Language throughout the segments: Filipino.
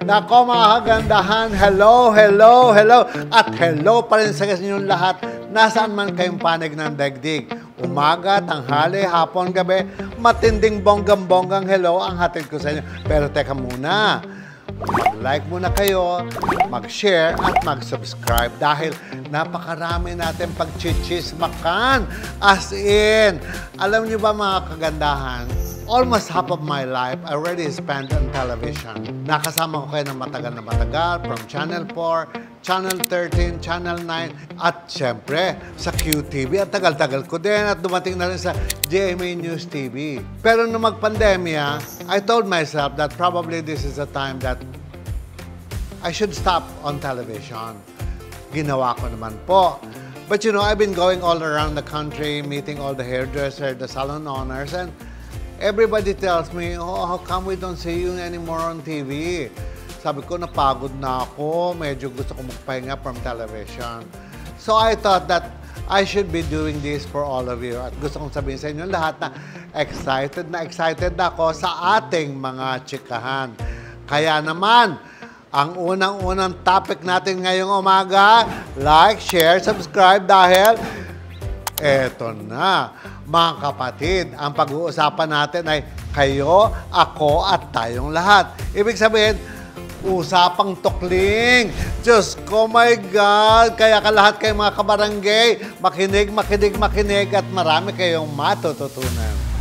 Nako mga kagandahan, hello, hello, hello. At hello pa rin sa inyong lahat, nasaan man kayong panig ng daigdig. Umaga, tanghali, hapon, gabi, matinding bonggang-bonggang hello ang hatid ko sa inyo. Pero teka muna, mag-like muna kayo, mag-share at mag-subscribe dahil napakarami natin pag-chichismakan. As in, alam niyo ba mga kagandahan, almost half of my life I already spent on television. Nakasama ko kayo ng matagal na matagal from Channel 4, Channel 13, Channel 9, at syempre sa QTV. At tagal-tagal ko din at dumating na rin sa GMA News TV. Pero nung mag-pandemya, I told myself that probably this is the time that I should stop on television. Ginawa ko naman po. But you know, I've been going all around the country, meeting all the hairdressers, the salon owners, and everybody tells me, oh, how come we don't see you anymore on TV? Sabi ko, napagod na ako. Medyo gusto ko magpahinga from television. So I thought that I should be doing this for all of you. At gusto kong sabihin sa inyo lahat na excited ako sa ating mga chikahan. Kaya naman, ang unang-unang topic natin ngayong umaga, like, share, subscribe dahil eto na. Mga kapatid, ang pag-uusapan natin ay kayo, ako, at tayong lahat. Ibig sabihin, usapang tukling. Diyos ko, my God! Kaya ka lahat kayo mga kabarangay, makinig, at marami kayong matututunan.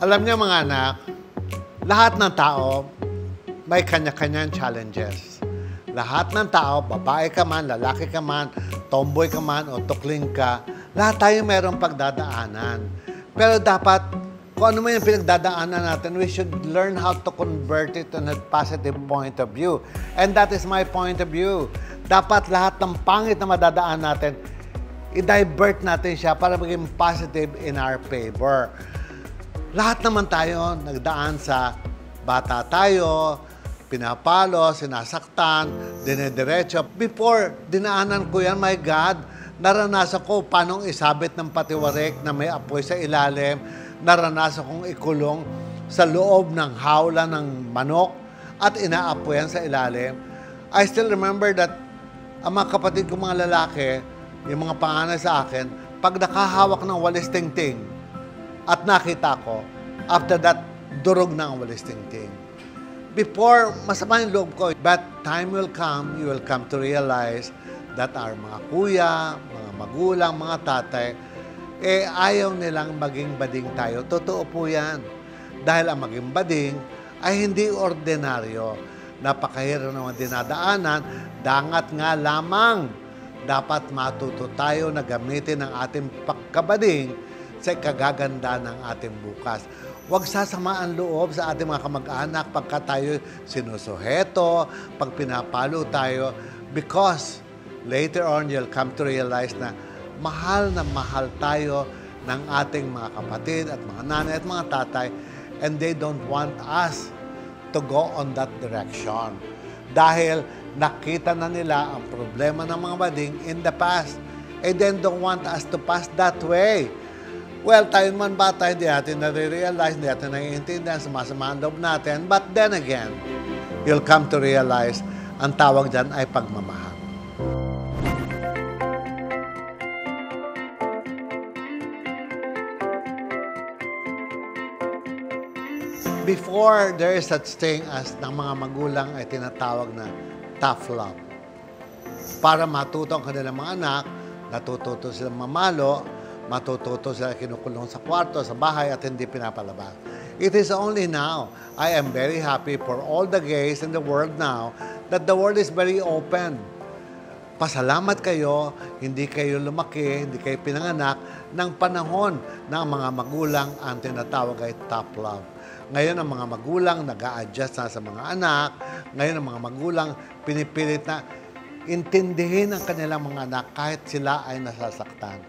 Alam niyo mga anak, lahat ng tao may kanya-kanyang challenges. Lahat ng tao, babae ka man, lalaki ka man, tomboy ka man, o tukling ka, lahat tayo mayroong pagdadaanan. Pero dapat, kung ano man yung pinagdadaanan natin, we should learn how to convert it in a positive point of view. And that is my point of view. Dapat lahat ng pangit na madadaan natin, i-divert natin siya para maging positive in our favor. Lahat naman tayo nagdaan sa bata tayo, pinapalo, sinasaktan, dinediretso. Before, dinaanan ko yan, my God, naranasan ko paano isabit ng patiwarik na may apoy sa ilalim, naranasan kong ikulong sa loob ng hawla ng manok at inaapoyan sa ilalim. I still remember that ang mga kapatid ko mga lalaki, yung mga panganay sa akin, pag nakahawak ng walis tingting, at nakita ko, after that, durog na ang walis tingting. Before, masama yung loob ko. But time will come, you will come to realize that our mga kuya, mga magulang, mga tatay, ayaw nilang maging bading tayo. Totoo po yan. Dahil ang maging bading ay hindi ordinaryo. Napakahirap naman dinadaanan, dangat nga lamang. Dapat matuto tayo na gamitin ang ating pagkabading sa kagaganda ng ating bukas. Huwag sasamaan loob sa ating mga kamag-anak pagka tayo sinusuheto, pag pinapalo tayo, because later on you'll come to realize na mahal tayo ng ating mga kapatid at mga nanay at mga tatay, and they don't want us to go on that direction. Dahil nakita na nila ang problema ng mga bading in the past, and then don't want us to pass that way. Well, tayo man bata, hindi natin nare-realize, hindi natin naiintindihan, sumasama ang loob natin. But then again, you'll come to realize, ang tawag dyan ay pagmamahal. Before, there is such thing as ng mga magulang ay tinatawag na tough love. Para matuto ang kanilang mga anak, natututo silang mamalo, matututo sila kinukulong sa kwarto, sa bahay, at hindi pinapalabas. It is only now, I am very happy for all the gays in the world now, that the world is very open. Pasalamat kayo, hindi kayo lumaki, hindi kayo pinanganak ng panahon ng mga magulang ang tinatawag ay tough love. Ngayon, ang mga magulang nag-a-adjust na sa mga anak. Ngayon, ang mga magulang pinipilit na intindihin ang kanilang mga anak kahit sila ay nasasaktan.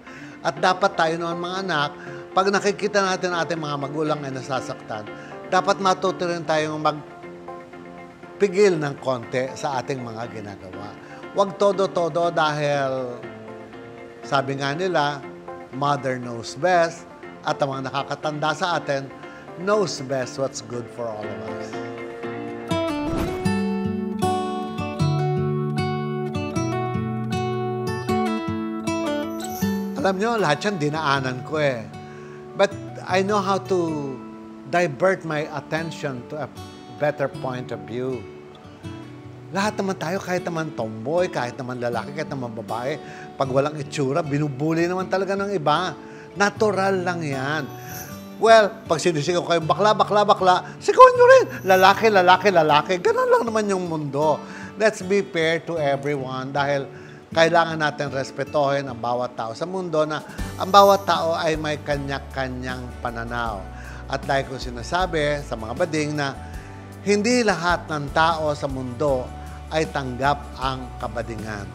At dapat tayo noon mga anak, pag nakikita natin ating mga magulang ay nasasaktan, dapat matuto rin tayong magpigil ng konti sa ating mga ginagawa. Huwag todo-todo dahil sabi nga nila, mother knows best, at ang mga nakakatanda sa atin knows best what's good for all of us. Alam nyo, lahat yan dinaanan ko eh. But I know how to divert my attention to a better point of view. Lahat naman tayo, kahit naman tomboy, kahit naman lalaki, kahit naman babae, pag walang itsura, binubuli naman talaga ng iba. Natural lang yan. Well, pag sinisigaw kayo, bakla, bakla, bakla, sigawan nyo rin. Lalaki, lalaki, lalaki. Ganun lang naman yung mundo. Let's be fair to everyone dahil kailangan natin respetuhin ang bawat tao sa mundo na ang bawat tao ay may kanya-kanyang pananaw. At dahil ko sinasabi sa mga bading na hindi lahat ng tao sa mundo ay tanggap ang kabadingan.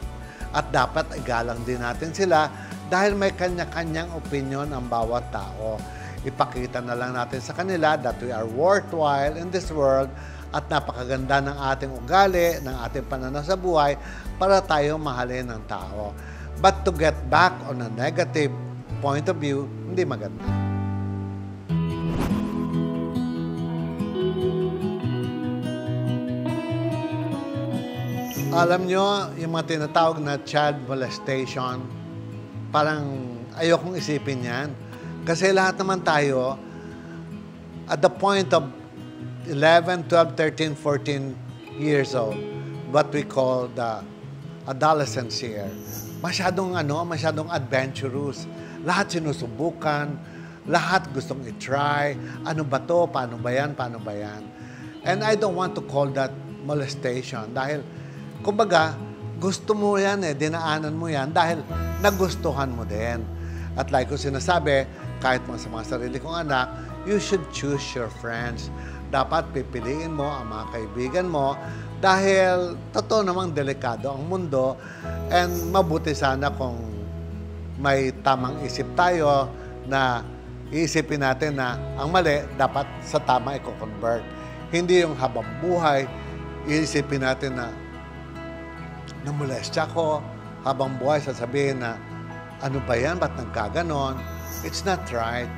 At dapat igalang din natin sila dahil may kanya-kanyang opinion ang bawat tao. Ipakita na lang natin sa kanila that we are worthwhile in this world at napakaganda ng ating ugali, ng ating pananaw sa buhay para tayo mahalin ng tao. But to get back on a negative point of view, hindi maganda. Alam nyo, yung mga tinatawag na child molestation, parang ayokong isipin yan. Kasi lahat naman tayo, at the point of 11, 12, 13, 14 years old, what we call the adolescence year. Masyadong adventurous. Lahat sinusubukan, lahat gustong i-try. Ano ba to? Paano ba yan? Paano ba yan? And I don't want to call that molestation dahil, kumbaga, gusto mo yan dinaanan mo yan dahil nagustuhan mo din. At like ko sinasabi, kahit sa mga sarili kong anak, you should choose your friends. Dapat pipiliin mo ang mga kaibigan mo dahil totoo namang delikado ang mundo and mabuti sana kung may tamang isip tayo na iisipin natin na ang mali dapat sa tama i-convert. Hindi yung habang buhay, iisipin natin na namolestya ko, habang buhay sasabihin na ano ba yan, ba't nagkaganon? It's not right.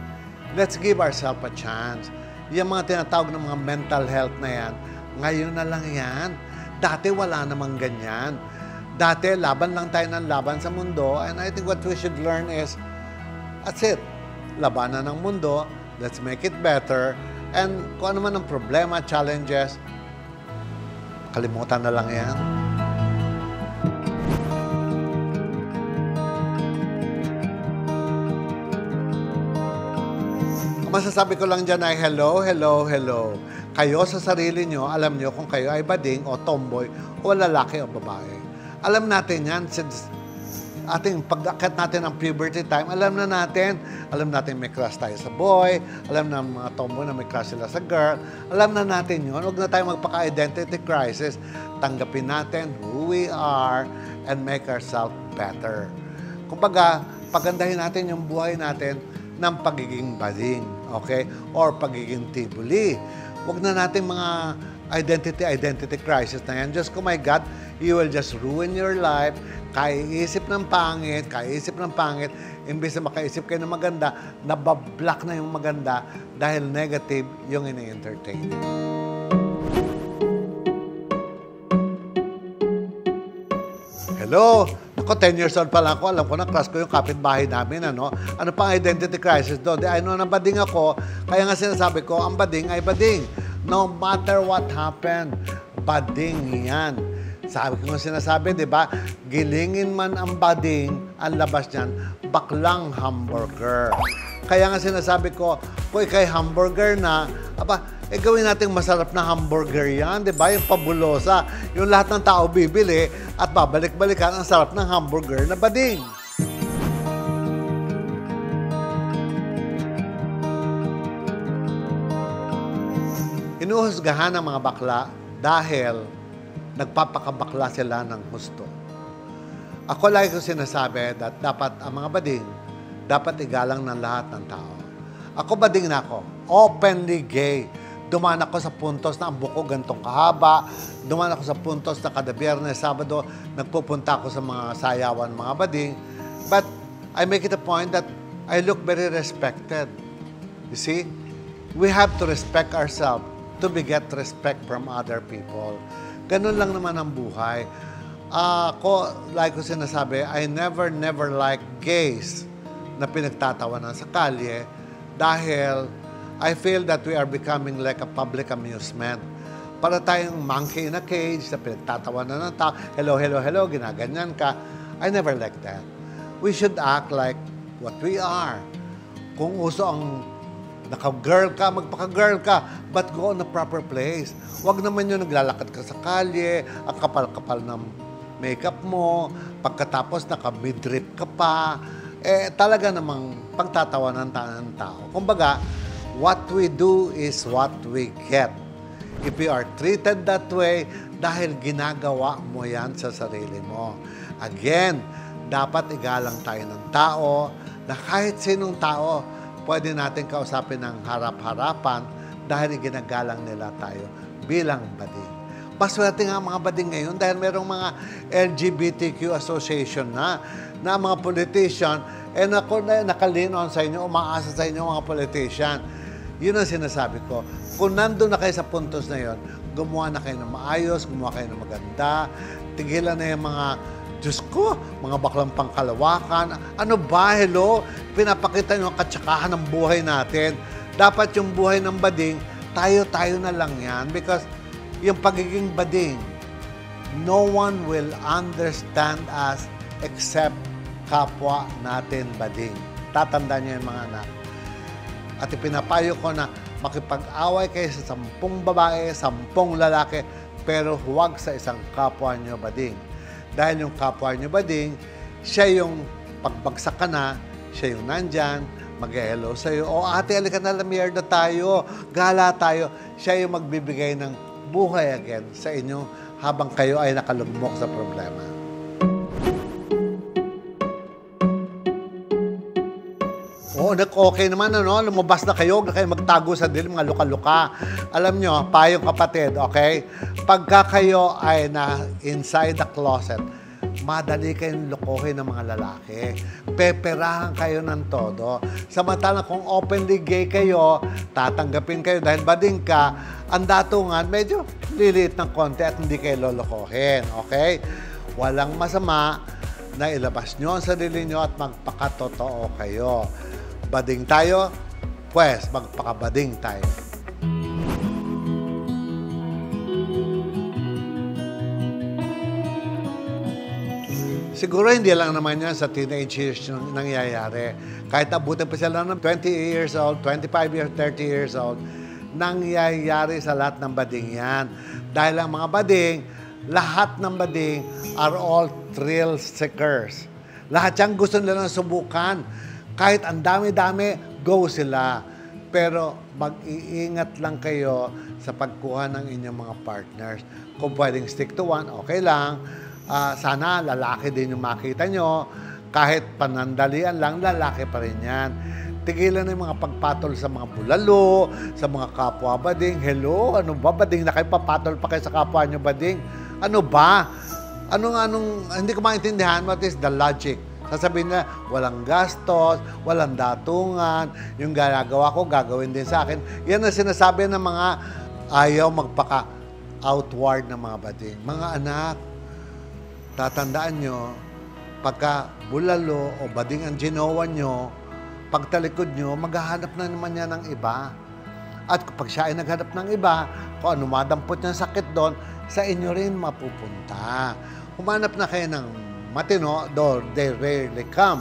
Let's give ourselves a chance. Yung mga tinatawag ng mga mental health na yan, ngayon na lang yan. Dati wala namang ganyan. Dati laban lang tayo ng laban sa mundo and I think what we should learn is, that's it. Labanan ng mundo, let's make it better. And kung ano man ang problema, challenges, kalimutan na lang yan. Masasabi ko lang dyan ay hello, hello, hello. Kayo sa sarili nyo, alam nyo kung kayo ay bading o tomboy o lalaki o babae. Alam natin yan since ating pag-akyat natin ang puberty time, alam natin may crush tayo sa boy, alam na mga tomboy na may crush sila sa girl, alam na natin yun. Huwag na tayo magpaka-identity crisis. Tanggapin natin who we are and make ourselves better. Kumbaga, pagandahin natin yung buhay natin ng pagiging bading, okay? Or pagiging tibuli. Huwag na natin mga identity crisis na yan. Just, oh my God, you will just ruin your life. Kaiisip ng pangit, imbes na makaisip kayo ng maganda, nabablock na yung maganda dahil negative yung ini-entertain. Hello? Ako, 10 years old pa lang ako, alam ko na, crush ko yung kapitbahay namin, ano? Ano pang identity crisis doon? I know na bading ako, kaya nga sinasabi ko, ang bading ay bading. No matter what happened, bading yan. Sabi ko nga sinasabi, di ba? Gilingin man ang bading, ang labas niyan, baklang hamburger. Kaya nga sinasabi ko, kung ikay hamburger na, gawin natin masarap na hamburger yan, di ba? Yung pabulosa, yung lahat ng tao bibili at babalik-balikan ang sarap ng hamburger na bading. hinuhusgahan ng mga bakla dahil nagpapakabakla sila ng husto. Ako lagi ko sinasabi that dapat ang mga bading, dapat igalang ng lahat ng tao. Ako bading na ako, openly gay. Dumaan ako sa puntos na ang buko gantong kahaba. Dumaan ako sa puntos na kada Biyernes, Sabado, nagpupunta ako sa mga sayawan, mga bading. But I make it a point that I look very respected. You see? We have to respect ourselves to beget respect from other people. Ganun lang naman ang buhay. Ako, like ko sinasabi, I never like gays na pinagtatawanan sa kalye dahil I feel that we are becoming like a public amusement. Para tayong monkey in a cage na pinagtatawanan ng tao, hello, ginaganyan ka. I never like that. We should act like what we are. Kung uso ang naka-girl ka, magpaka-girl ka, but go on a proper place. Huwag naman yung naglalakad ka sa kalye, ang kapal-kapal ng makeup mo, pagkatapos naka-midrip ka pa, talaga namang pagtatawanan ng tao. Kumbaga, what we do is what we get. If you are treated that way, dahil ginagawa mo yan sa sarili mo. Again, dapat igalang tayo ng tao, na kahit sinong tao, pwede natin kausapin ng harap-harapan dahil ginagalang nila tayo bilang bading. Paswerte nga mga bading ngayon dahil merong mga LGBTQ association na mga politician, nakalin on sa inyo, umaasa sa inyo mga politician. Yun ang sinasabi ko. Kung nandun na kayo sa puntos na yun, gumawa na kayo ng maayos, gumawa kayo ng maganda, tigilan na yung mga, Diyos ko, mga baklang pangkalawakan. Ano ba, hello? Pinapakita nyo ang katsakahan ng buhay natin. Dapat yung buhay ng bading, tayo-tayo na lang yan because yung pagiging bading, no one will understand us except kapwa natin bading. Tatandaan niyo yung mga anak. At ipinapayo ko na makipag-away kayo sa 10 babae, 10 lalaki, pero huwag sa isang kapwa niyo bading. Dahil yung kapwa niyo bading, siya yung pagbagsak ka na, siya yung nandyan, mag-hello sa'yo. O ate, alika na, lamierda tayo, gala tayo. Siya yung magbibigay ng buhay again sa inyo habang kayo ay nakalugmok sa problema. Oo, okay naman, lumabas na kayo, huwag na kayo magtago sa dilim, mga luka-luka. Alam nyo, payong kapatid, okay? Pagka kayo ay na inside the closet, madali kayong lokohin ng mga lalaki. Peperahan kayo ng todo. Samantalang kung openly gay kayo, tatanggapin kayo dahil bading ka, ang datungan medyo liliit ng konti at hindi kayo lolokohin. Okay? Walang masama na ilabas nyo ang sarili nyo at magpakatotoo kayo. Bading tayo, pues magpakabading tayo. Siguro hindi lang naman yan sa teenage years yung nangyayari. Kahit abutin pa sila ng 20 years old, 25 years, 30 years old, nangyayari sa lahat ng bading yan. Dahil ang mga bading, lahat ng bading are all thrill seekers. Lahat yan gusto nila subukan. Kahit ang dami-dami, go sila. Pero mag-iingat lang kayo sa pagkuha ng inyong mga partners. Kung pwedeng stick to one, okay lang. Sana lalaki din yung makita nyo. Kahit panandalian lang, lalaki pa rin yan. Tigilan na yung mga pagpatol sa mga bulalo, sa mga kapwa bading. Hello, ano ba? Bading na kayo, papatol pa kayo sa kapwa nyo bading. Ano ba? Hindi ko maintindihan what is the logic. Sasabihin na, walang gastos, walang datungan, yung ginagawa ko, gagawin din sa akin. Yan ang sinasabi ng mga ayaw magpaka-outward ng mga bading. Mga anak, tatandaan nyo, pagka bulalo o bading ang ginawa nyo, pagtalikod nyo, maghahanap na naman niya ng iba. At kapag siya ay naghanap ng iba, kung ano madampot niya sakit doon, sa inyo rin mapupunta. Humanap na kayo ng matino, though they rarely come.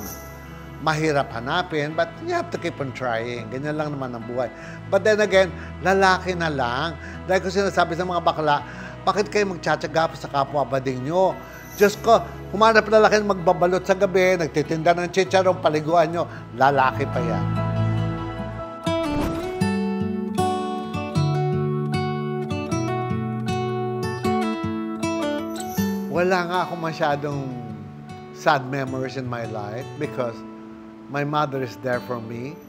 Mahirap hanapin, but you have to keep on trying. Ganyan lang naman ang buhay. But then again, lalaki na lang. Dahil ko sinasabi sa mga bakla, bakit kayo magtsatsaga sa kapwa bading nyo? Diyos ko, humanap na lalaki na magbabalot sa gabi, nagtitinda ng chicharong, paliguan nyo, lalaki pa yan. wala nga ako masyadong sad memories in my life because my mother is there for me.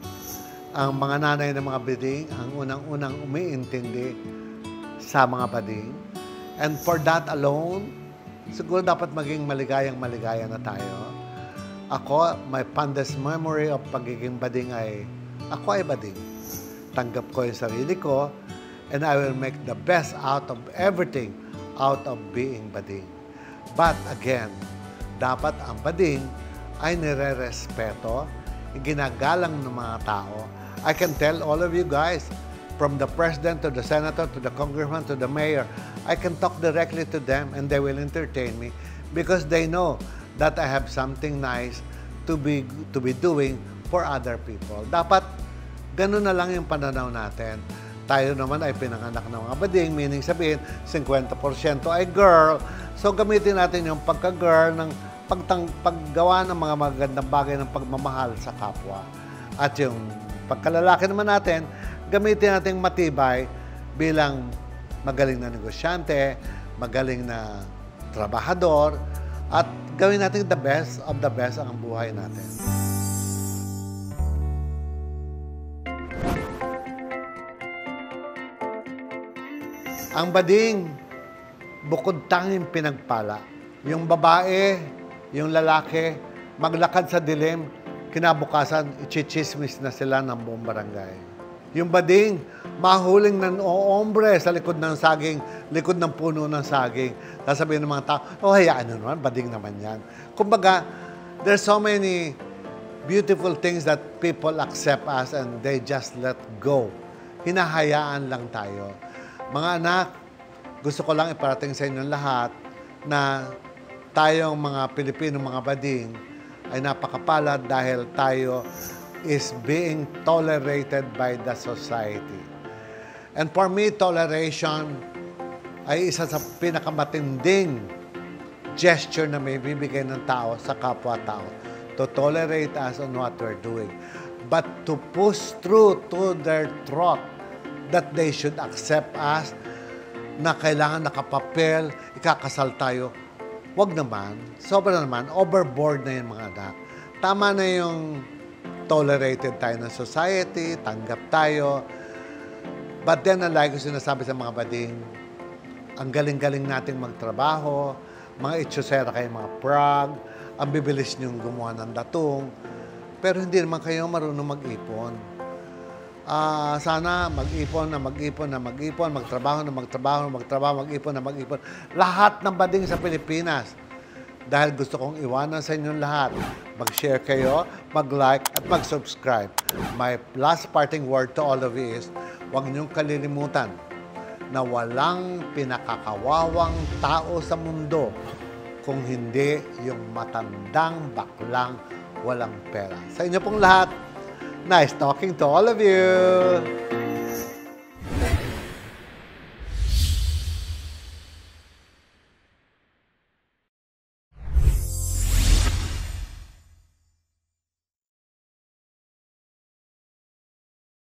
Ang mga nanay ng mga bading, ang unang-unang umiintindi sa mga bading. And for that alone, siguro dapat maging maligayang-maligaya na tayo. Ako, my fondest memory of pagiging bading ay, ako ay bading. Tanggap ko yung sarili ko, and I will make the best out of everything out of being bading. But again, dapat ang bading ay nire-respeto, ginagalang ng mga tao. I can tell all of you guys, from the president to the senator to the congressman to the mayor, I can talk directly to them and they will entertain me because they know that I have something nice to be doing for other people. Dapat ganun na lang yung pananaw natin. Tayo naman ay pinanganak ng mga bading, meaning sabihin, 50% ay girl. So gamitin natin yung pagka-girl ng paggawa ng mga magandang bagay ng pagmamahal sa kapwa. At yung pagkalalaki naman natin, gamitin natin matibay bilang magaling na negosyante, magaling na trabahador, at gawin natin the best of the best ang buhay natin. Ang bading, bukod tanging pinagpala. Yung babae, yung lalaki, maglakad sa dilim, kinabukasan, ichichismis na sila ng buong barangay. Yung bading, mahuling ng ombre sa likod ng saging, likod ng puno ng saging. Sasabihin ng mga tao, oh, hayaan nyo naman, bading naman yan. Kumbaga, there's so many beautiful things that people accept us and they just let go. Hinahayaan lang tayo. Mga anak, gusto ko lang iparating sa inyong lahat na tayong mga Pilipino, mga bading, ay napakapalad dahil tayo is being tolerated by the society. And for me, toleration ay isa sa pinakamatinding gesture na may bibigay ng tao sa kapwa-tao. To tolerate us on what we're doing. But to push through to their throat that they should accept us, na kailangan nakapapel, ikakasal tayo. Wag naman. Sobra naman. Overboard na yung mga anak. Tama na yung tolerated tayo ng society, tanggap tayo. But then, like ko sinasabi sa mga bading, ang galing-galing nating magtrabaho, mga itsosera kayo, mga prag, ang bibilis niyong gumawa ng datong, pero hindi naman kayo marunong mag-ipon. Sana mag-ipon, magtrabaho, mag-ipon. Lahat ng bading sa Pilipinas. Dahil gusto kong iwanan sa inyong lahat. Mag-share kayo, mag-like, at mag-subscribe. My last parting word to all of you is, huwag niyong kalilimutan na walang pinakakawawang tao sa mundo kung hindi yung matandang baklang walang pera. Sa inyo pong lahat, nice talking to all of you.